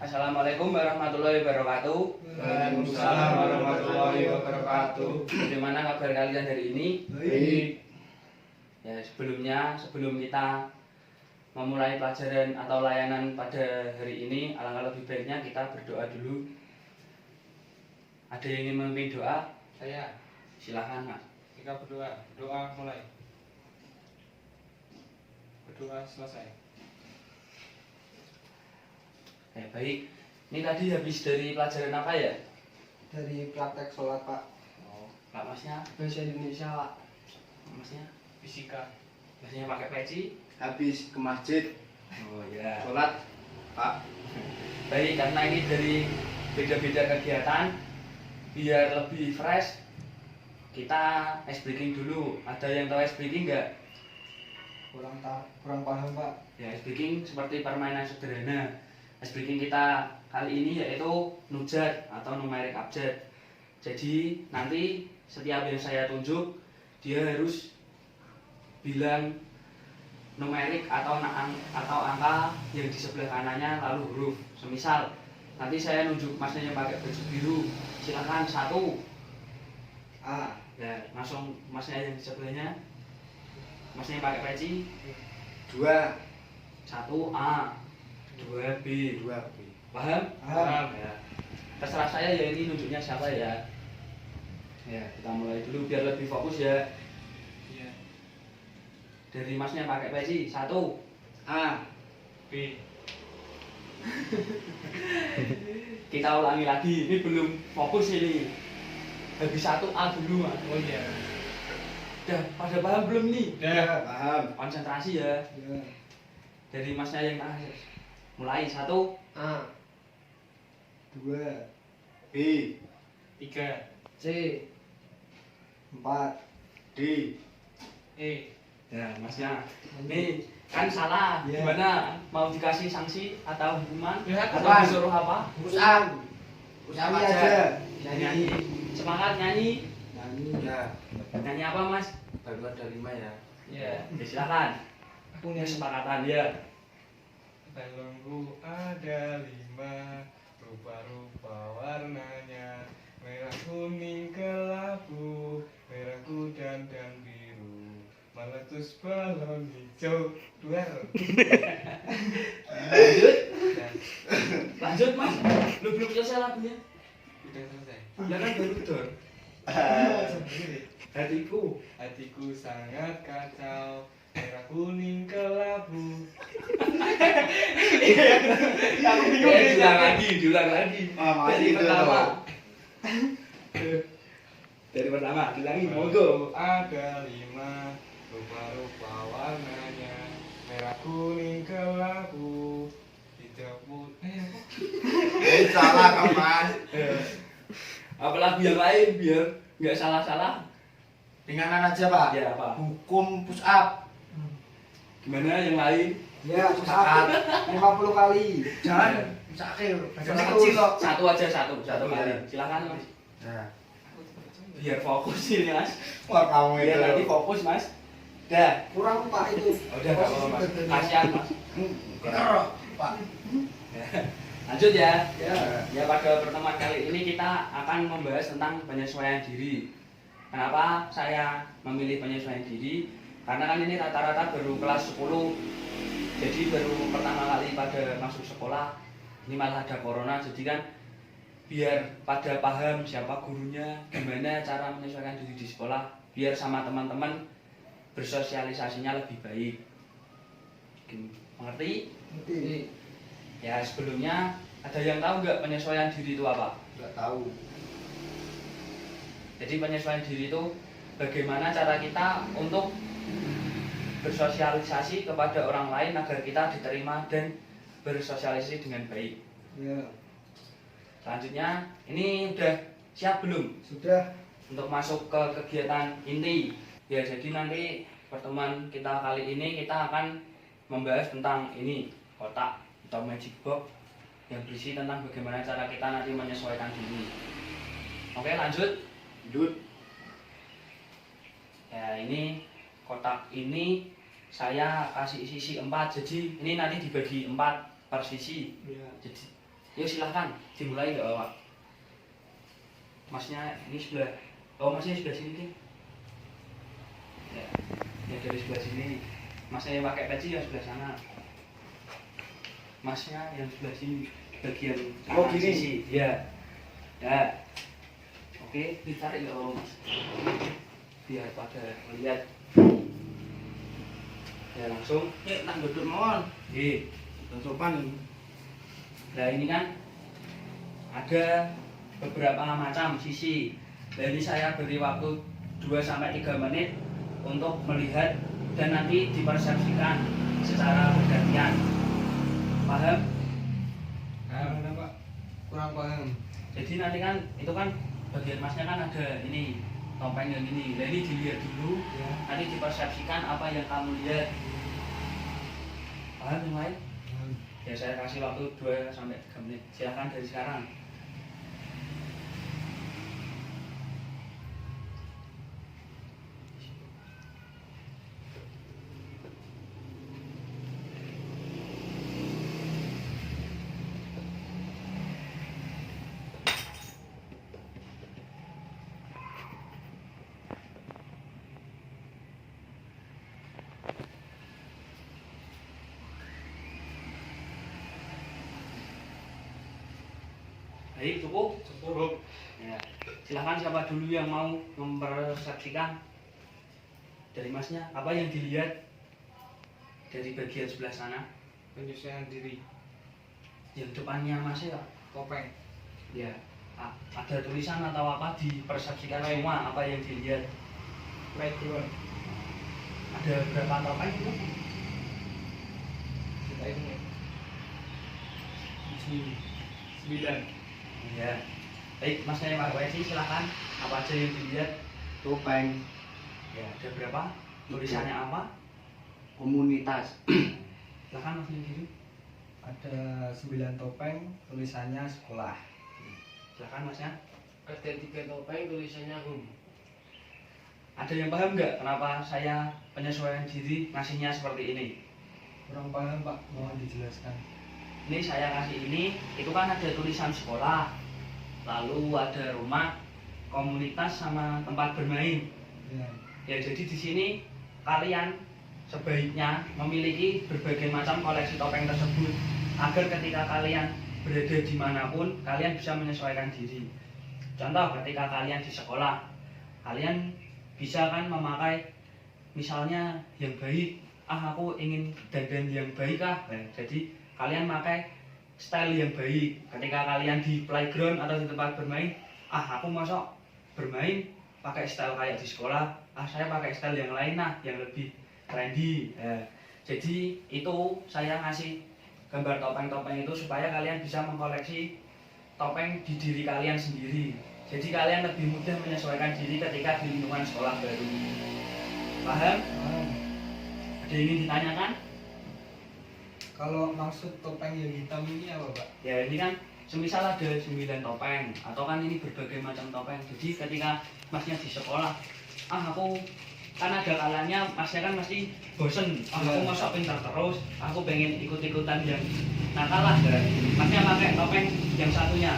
Assalamualaikum warahmatullahi wabarakatuh. Waalaikumsalam warahmatullahi wabarakatuh. Bagaimana kabar kalian hari ini? Baik. Ya, sebelum kita memulai pelajaran atau layanan pada hari ini, alangkah lebih baiknya kita berdoa dulu. Ada yang ingin memimpin doa? Saya. Silahkan, Mas. Kita berdoa. Doa mulai. Berdoa selesai. Baik. Ini tadi habis dari pelajaran apa ya? Dari praktek sholat, Pak. Oh, Pak Masnya? Bahasa Indonesia, Pak. Masnya? Fisika. Masnya pakai peci? Habis ke masjid Oh ya. sholat Pak. Baik, karena ini dari beda-beda kegiatan, biar lebih fresh, kita ice breaking dulu. Ada yang tahu ice breaking nggak? Kurang paham, Pak. Ya, ice breaking seperti permainan sederhana. Ice breaking kita kali ini yaitu nujat atau numeric abjad. Jadi nanti setiap yang saya tunjuk, dia harus bilang numerik atau angka yang di sebelah kanannya lalu huruf. Semisal nanti saya nunjuk masnya yang pakai baju biru, silakan 1 A. ya, langsung masnya yang di sebelahnya, masnya yang pakai peci 2 1 A 2 B. 2 B. Paham? Paham. Ya. Terserah saya ya, ini nunjuknya siapa ya. Ya, kita mulai dulu biar lebih fokus ya. Iya. Dari masnya pakai peci 1 A. B. Kita ulangi lagi, ini belum fokus ini. Habis 1 A dulu, Mas. Oh iya. Udah pada paham belum nih? Dah. Paham. Konsentrasi ya. Ya. Dari masnya yang terakhir. Mulai 1 A. 2. B. 3. C. 4. D. E. ya, masnya. Nih, kan salah. Ya. Gimana? Mau dikasih sanksi atau hukuman? Ya, Atau apaan? disuruh apa? Pusam. Pusam Nyanyi aja. aja. Nyanyi. Semangat nyanyi. Nyanyi. Ya. Nyanyi apa, Mas? Baru ada 5 ya. Ya, silakan. Punya Kesepakatan ya. Balonku ada 5, rupa-rupa warnanya, merah, kuning, kelabu, merah kudan dan biru, meletus balon hijau duel. Lanjut. Dan Lanjut, Mas. Lu belum selesai lagunya. udah selesai. Ya kan baru dor. Hatiku. Hatiku sangat kacau, merah kuning kelabu. Aku bingung Diulang lagi. Ah, Dari masih pertama. Dari pertama, diulangi monggo. Ada 5, rupa-rupa warnanya, merah kuning kelabu, hijau putih. Salah kamu Mas. Apa lagu yang lain biar nggak salah-salah? Ringanan aja Pak. Ya apa? Hukum push up. Gimana yang lain? Ya, pusat 50 kali. Jangan sakit. Badannya Satu. kecil kok. Satu aja satu kali. Ya. Silakan, Mas. Nah. Biar fokus ini, Mas. Wah kamu Biar nanti fokus, Mas. Dah. Kurang, Pak, itu. Udah enggak apa-apa, Mas. Kasihan, Mas. Kerok Pak. Lanjut ya. Ya. Ya, pada pertemuan kali ini kita akan membahas tentang penyesuaian diri. Kenapa saya memilih penyesuaian diri? Karena kan ini rata-rata baru kelas 10. Jadi baru pertama kali pada masuk sekolah. Ini malah ada corona, jadi kan biar pada paham siapa gurunya, gimana cara menyesuaikan diri di sekolah, biar sama teman-teman bersosialisasinya lebih baik. Mengerti? Nanti. Ya, sebelumnya ada yang tahu nggak penyesuaian diri itu apa? Enggak tahu. Jadi penyesuaian diri itu bagaimana cara kita untuk bersosialisasi kepada orang lain agar kita diterima dan bersosialisasi dengan baik. Ya. Selanjutnya, ini udah siap belum Sudah. untuk masuk ke kegiatan inti? Ya, jadi nanti pertemuan kita kali ini kita akan membahas tentang ini, kotak atau magic box yang berisi tentang bagaimana cara kita nanti menyesuaikan diri. Oke, lanjut. Lanjut. Ya, ini kotak ini saya kasih sisi 4, jadi ini nanti dibagi 4 per sisi. Ya. Jadi Yuk silahkan dimulai nggak Pak? Masnya ini sebelah, oh masnya sebelah sini nih. Ya dari sebelah sini. Masnya yang pakai peci ya sebelah sana. Masnya yang sebelah sini bagian Oh, kanan gini? sisi. Ya. Ya. Oke, ditarik nggak Mas? Biar pada melihat. Ya langsung. Tak duduk mawon. Di. Dan sopan ini. Nah ini kan ada beberapa macam sisi. Jadi saya beri waktu 2-3 menit untuk melihat dan nanti dipersepsikan secara bergantian. Paham? Nah, Pak. Kurang paham. Jadi nanti kan itu kan bagian masnya kan ada ini topeng yang ini. Nah ini dilihat dulu, Ya. nanti dipersepsikan apa yang kamu lihat. Paham yang lain? Ya saya kasih waktu 2-3 menit. Silakan dari sekarang. Baik, cukup? Cukup. Ya. Silahkan siapa dulu yang mau mempersepsikan dari masnya apa yang dilihat dari bagian sebelah sana Penyesuaian diri. yang depannya mas ya. Topeng. Ya. Ada tulisan atau apa dipersepsikan Baik. semua apa yang dilihat. Background. Ada berapa topeng itu? Kita ini. 9. Ya. Baik, masnya yang Pak Wesi silahkan apa aja yang dilihat. Topeng. Ya. Ada berapa? Tulisannya apa? Komunitas. Silahkan mas diri. Ada 9 topeng, tulisannya sekolah. Silahkan masnya. Ada 3 topeng tulisannya hum. Ada yang paham nggak kenapa saya penyesuaian diri ngasihnya seperti ini? Kurang paham Pak, mohon dijelaskan. Ini saya kasih ini, itu kan ada tulisan sekolah, lalu ada rumah, komunitas sama tempat bermain. Ya. Ya jadi di sini kalian sebaiknya memiliki berbagai macam koleksi topeng tersebut agar ketika kalian berada dimanapun kalian bisa menyesuaikan diri. Contoh ketika kalian di sekolah, kalian bisa kan memakai misalnya yang baik, aku ingin dandan yang baik jadi kalian pakai style yang baik. Ketika kalian di playground atau di tempat bermain, aku masuk bermain pakai style kayak di sekolah, saya pakai style yang lain yang lebih trendy. Jadi itu saya ngasih gambar topeng-topeng itu supaya kalian bisa mengkoleksi topeng di diri kalian sendiri. Jadi kalian lebih mudah menyesuaikan diri ketika di lingkungan sekolah baru. Paham? Paham. Ada yang ingin ditanyakan? Kalau maksud topeng yang hitam ini apa Pak? Ya ini kan semisal ada 9 topeng atau kan ini berbagai macam topeng. Jadi ketika masnya di sekolah, aku kan ada kalanya masnya kan pasti bosen, aku masa pintar terus, aku pengen ikut-ikutan yang nakal lah. Masnya pakai topeng yang satunya.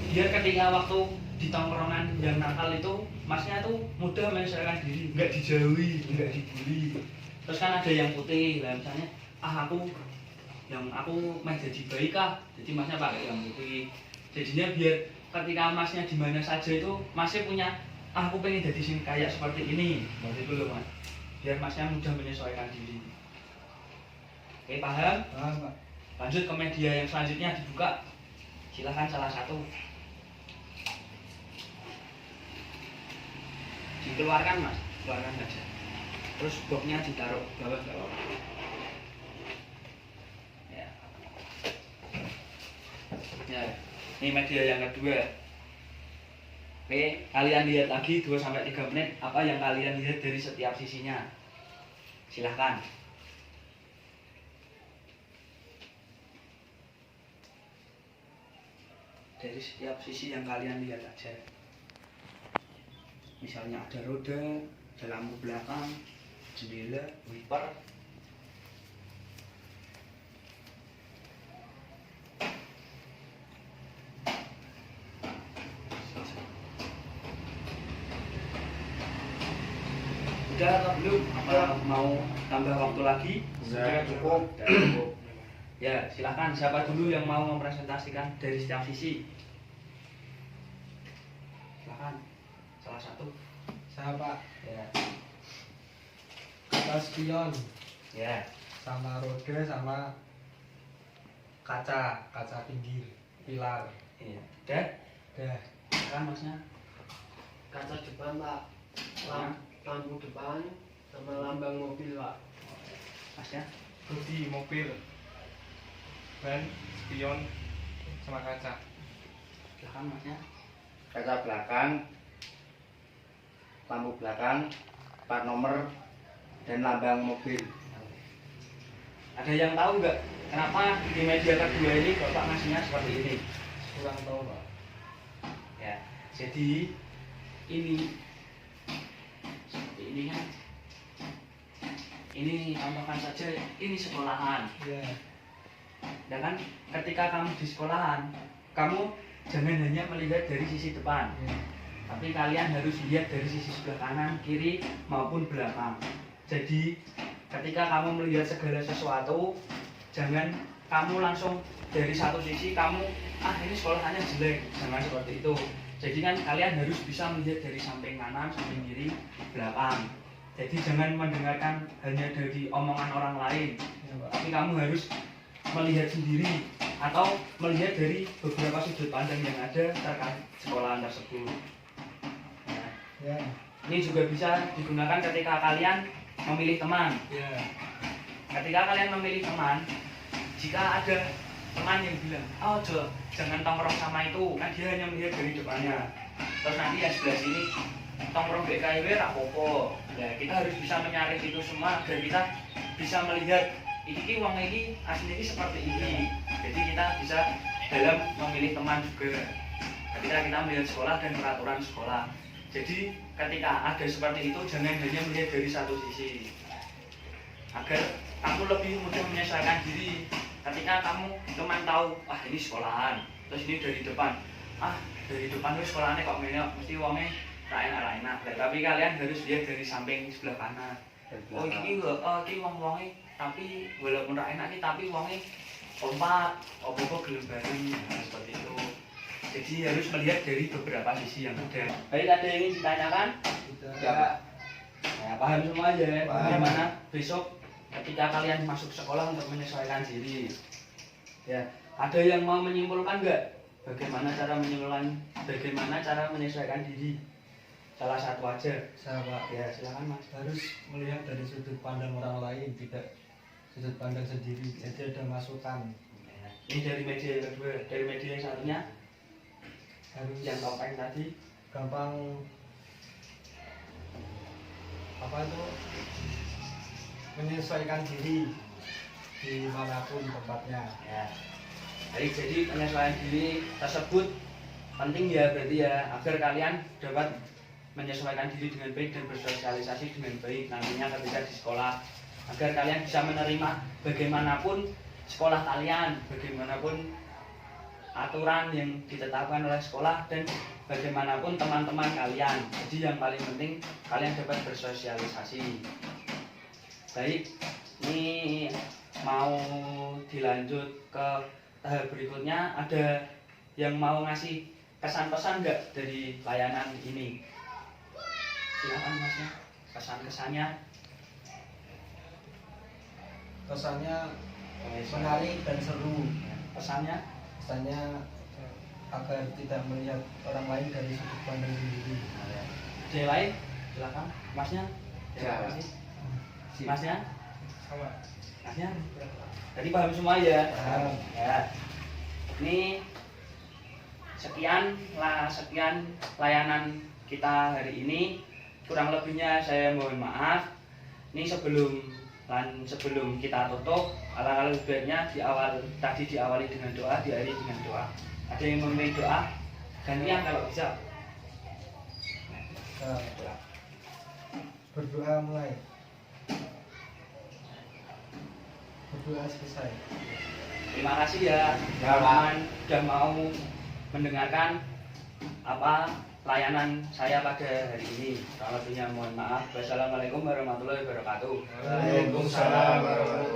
Biar ketika waktu di tongkrongan yang nakal itu, masnya tuh mudah menyesuaikan diri, nggak dijauhi, nggak dibully. Terus kan ada yang putih, lah misalnya aku mah jadi baik jadi masnya pakai yang putih. Jadinya biar ketika masnya di mana saja itu masih punya aku pengen jadi sini kayak seperti ini, gitu loh mas. Biar masnya mudah menyesuaikan diri. Oke, paham? Paham Pak. Lanjut ke media yang selanjutnya dibuka. Silahkan salah satu. Dikeluarkan mas, keluarkan saja. Terus boxnya ditaruh bawah. Ya, ini media yang kedua. Oke, kalian lihat lagi 2-3 menit apa yang kalian lihat dari setiap sisinya. Silahkan. Dari setiap sisi yang kalian lihat aja. Misalnya ada roda, ada lampu belakang, jendela, wiper. Sudah atau belum? Apa mau tambah waktu lagi? Sudah, cukup. Sudah cukup. Ya, silakan. Siapa dulu yang mau mempresentasikan dari setiap sisi? Silakan. Salah satu. Saya Pak, Ya. kata spion Ya. sama roda sama kaca pinggir, pilar. Iya. Udah? Dah. Silakan Masnya. Kaca depan Pak, lampu depan sama lambang mobil Pak. Masnya. Bodi mobil, ban, spion, sama kaca. Silakan Masnya. Kaca belakang, lampu belakang, plat nomor, dan lambang mobil. Ada yang tahu nggak kenapa di media kedua ini Bapak ngasihnya seperti ini? Kurang tahu Pak. Ya. Jadi ini seperti ini kan. Ini contohkan saja ini sekolahan. Ya. Ya kan ketika kamu di sekolahan, kamu jangan hanya melihat dari sisi depan, Ya. tapi kalian harus lihat dari sisi sebelah kanan, kiri maupun belakang. Jadi ketika kamu melihat segala sesuatu, jangan kamu langsung dari satu sisi kamu ini sekolahannya jelek, jangan seperti itu. Jadi kan kalian harus bisa melihat dari samping kanan, samping kiri, belakang. Jadi jangan mendengarkan hanya dari omongan orang lain, Ya, Pak. tapi kamu harus melihat sendiri atau melihat dari beberapa sudut pandang yang ada terkait sekolahan tersebut. Nah, Ya. ini juga bisa digunakan ketika kalian memilih teman. Ya. Ketika kalian memilih teman, jika ada teman yang bilang, oh jangan tongkrong sama itu, kan dia hanya melihat dari depannya. Terus nanti yang sebelah sini tongkrong BKIW rapopo. Ya kita harus bisa menyaring itu semua agar kita bisa melihat ini uang ini asli ini seperti ini. Jadi kita bisa dalam memilih teman juga. Ketika kita melihat sekolah dan peraturan sekolah. Jadi ketika ada seperti itu jangan hanya melihat dari satu sisi. Agar kamu lebih mudah menyesuaikan diri. Ketika kamu cuma tahu, ini sekolahan, terus ini dari depan, dari depan itu sekolahannya kok menyok, mesti uangnya tak enak. Tapi kalian harus lihat dari samping sebelah kanan. Oh ini uang-uangnya, tapi walaupun tak enak tapi uangnya kompak, apa-apa gelem bareng, seperti itu. Jadi harus melihat dari beberapa sisi yang ada. Baik, ada yang ingin ditanyakan? Tidak. Ya, paham semua aja ya, Paham. bagaimana besok ketika kalian masuk sekolah untuk menyesuaikan diri. Ya, ada yang mau menyimpulkan nggak? Bagaimana cara menyesuaikan diri? Salah satu aja. Saya Pak, Ya, silakan Mas. harus melihat dari sudut pandang orang lain, tidak sudut pandang sendiri. Jadi ada masukan. Ya, ini dari media yang kedua, dari media yang satunya Harus yang topeng tadi. gampang menyesuaikan diri dimanapun tempatnya. Ya. Baik, jadi penyesuaian diri tersebut penting ya berarti ya agar kalian dapat menyesuaikan diri dengan baik dan bersosialisasi dengan baik nantinya ketika di sekolah, agar kalian bisa menerima bagaimanapun sekolah kalian, bagaimanapun aturan yang ditetapkan oleh sekolah dan bagaimanapun teman-teman kalian. Jadi yang paling penting kalian dapat bersosialisasi. Baik, ini mau dilanjut ke tahap berikutnya. Ada yang mau ngasih kesan-pesan nggak dari layanan ini? Silakan Masnya, kesan-kesannya. Kesannya menarik dan seru. Pesannya Kesannya agar tidak melihat orang lain dari sudut pandang sendiri. ada yang lain? Silakan Masnya. Ya. Terima kasih. Masnya, Sama. Masnya. Tadi paham semua ya? Paham. Ya. Ini sekian layanan kita hari ini. Kurang lebihnya saya mohon maaf. Ini sebelum kita tutup, alangkah lebih baiknya diawali dengan doa, diakhiri dengan doa. Ada yang memimpin doa? Gantian kalau bisa. Berdoa mulai. Berdoa selesai. Terima kasih ya teman-teman sudah mau mendengarkan layanan saya pada hari ini. Salah satunya mohon maaf. Wassalamualaikum warahmatullahi wabarakatuh. Waalaikumsalam warahmatullahi